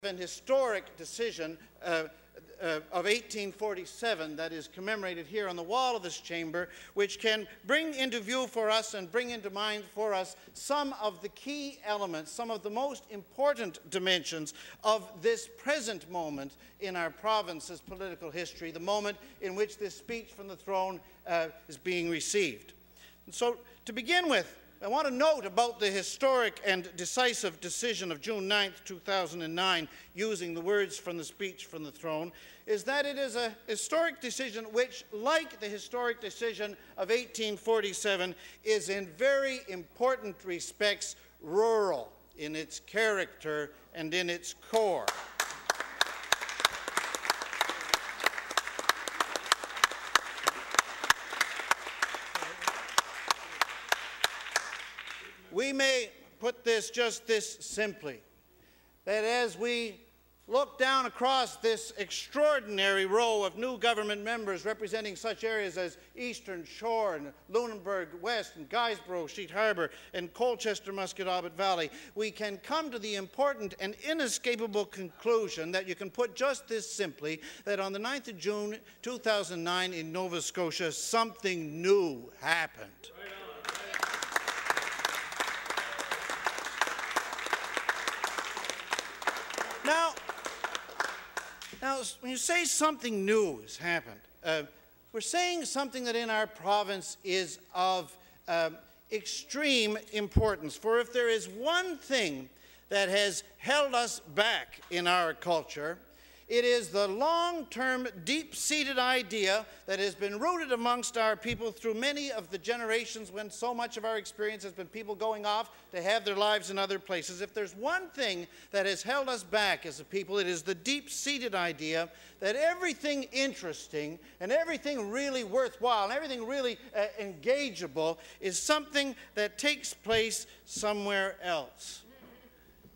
an historic decision of 1847 that is commemorated here on the wall of this chamber, which can bring into view for us and bring into mind for us some of the key elements, some of the most important dimensions of this present moment in our province's political history, the moment in which this speech from the throne is being received. And so, to begin with, I want to note about the historic and decisive decision of June 9th, 2009, using the words from the speech from the throne, is that it is a historic decision which, like the historic decision of 1847, is in very important respects rural in its character and in its core. We may put this just this simply, that as we look down across this extraordinary row of new government members representing such areas as Eastern Shore and Lunenburg West and Guysborough, Sheet Harbour and Colchester, Muquodoboit Valley, we can come to the important and inescapable conclusion that you can put just this simply, that on the 9th of June 2009 in Nova Scotia, something new happened. Now, when you say something new has happened, we're saying something that in our province is of extreme importance. For if there is one thing that has held us back in our culture, it is the long-term, deep-seated idea that has been rooted amongst our people through many of the generations when so much of our experience has been people going off to have their lives in other places. If there's one thing that has held us back as a people, it is the deep-seated idea that everything interesting and everything really worthwhile and everything really engageable is something that takes place somewhere else.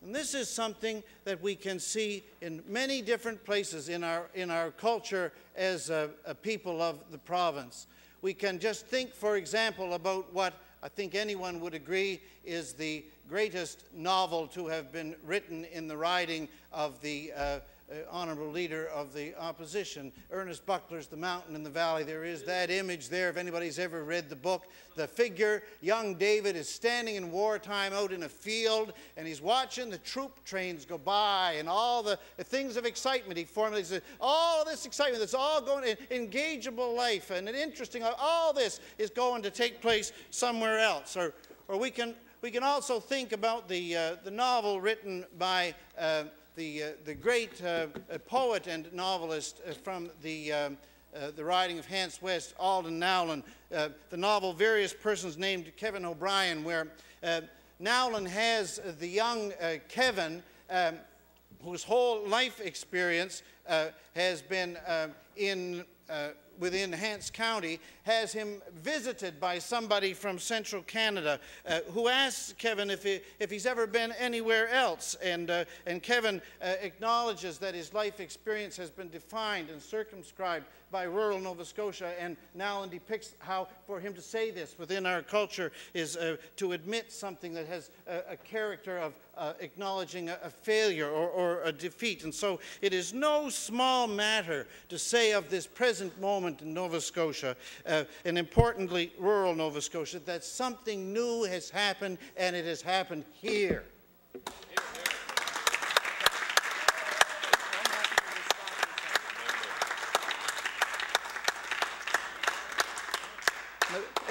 And this is something that we can see in many different places in our culture as a people of the province. We can just think, for example, about what I think anyone would agree is the greatest novel to have been written in the writing of the Honourable Leader of the Opposition, Ernest Buckler's The Mountain in the Valley. There is that image there, if anybody's ever read the book. The figure, young David, is standing in wartime out in a field, and he's watching the troop trains go by and all the things of excitement he formulates. All this excitement that's all going in engageable life and an interesting, all this is going to take place somewhere else. Or we can also think about the novel written by the great poet and novelist from the writing of Hans West, Alden Nowlan, the novel Various Persons Named Kevin O'Brien, where Nowlan has the young Kevin, whose whole life experience has been within Hants County, has him visited by somebody from central Canada who asks Kevin if he's ever been anywhere else. And Kevin acknowledges that his life experience has been defined and circumscribed by rural Nova Scotia, and Nowlan depicts how for him to say this within our culture is to admit something that has a character of acknowledging a failure or a defeat. And so it is no small matter to say of this present moment in Nova Scotia, and importantly rural Nova Scotia, that something new has happened, and it has happened here.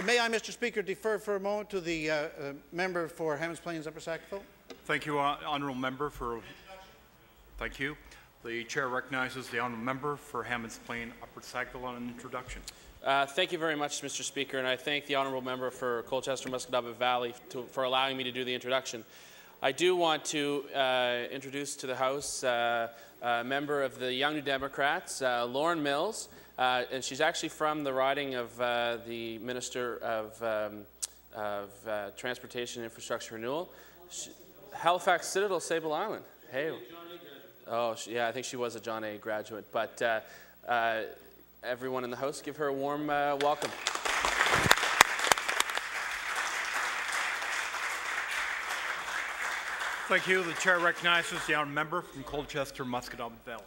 May I, Mr. Speaker, defer for a moment to the member for Hammonds Plains Upper Sackville? Thank you, Honourable Member, for... Thank you. The Chair recognizes the Honourable Member for Hammonds Plains Upper Sackville on an introduction. Thank you very much, Mr. Speaker, and I thank the Honourable Member for Colchester Muquodoboit Valley for allowing me to do the introduction. I do want to introduce to the House a member of the Young New Democrats, Lauren Mills, and she's actually from the riding of the Minister of Transportation and Infrastructure Renewal, Halifax Citadel, Sable Island. Hey. Oh, yeah, I think she was a John A. graduate, but everyone in the House, give her a warm welcome. Thank you. The chair recognizes the honourable member from Colchester, Muquodoboit Valley.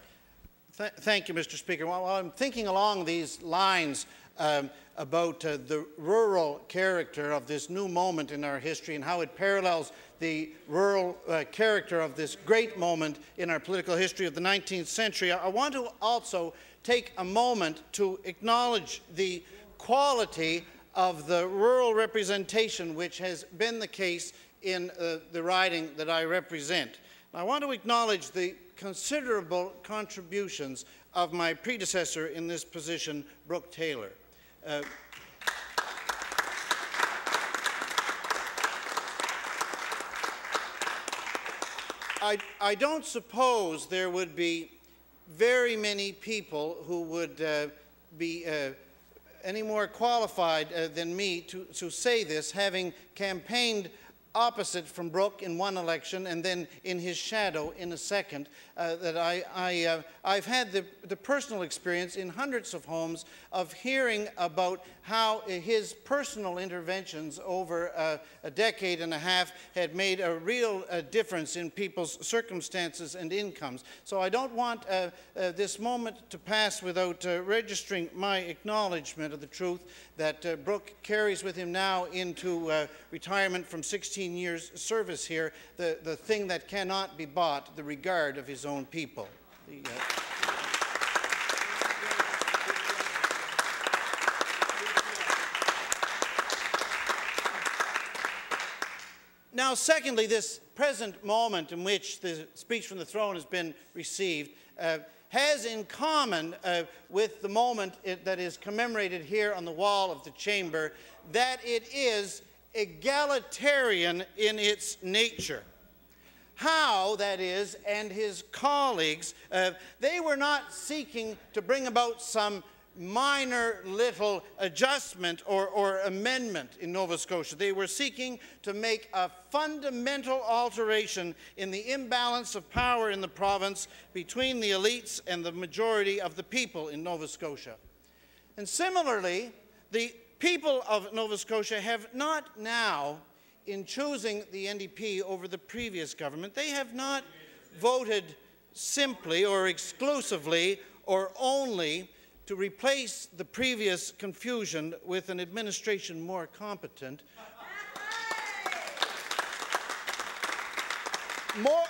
Thank you, Mr. Speaker. While I'm thinking along these lines about the rural character of this new moment in our history and how it parallels the rural character of this great moment in our political history of the 19th century, I want to also take a moment to acknowledge the quality of the rural representation which has been the case in the riding that I represent. I want to acknowledge the considerable contributions of my predecessor in this position, Brooke Taylor. I don't suppose there would be very many people who would be any more qualified than me to say this, having campaigned opposite from Brooke in one election and then in his shadow in a second, that I've had the personal experience in hundreds of homes of hearing about how his personal interventions over a decade and a half had made a real difference in people's circumstances and incomes. So I don't want this moment to pass without registering my acknowledgement of the truth that Brooke carries with him now into retirement from 16 years service here, the thing that cannot be bought, the regard of his own people. Now, secondly, this present moment in which the speech from the throne has been received has in common with the moment that is commemorated here on the wall of the chamber, that it is egalitarian in its nature. Howe, that is, and his colleagues, they were not seeking to bring about some minor little adjustment or amendment in Nova Scotia. They were seeking to make a fundamental alteration in the imbalance of power in the province between the elites and the majority of the people in Nova Scotia. And similarly, the people of Nova Scotia have not now, in choosing the NDP over the previous government, they have not voted simply or exclusively or only to replace the previous confusion with an administration more competent. More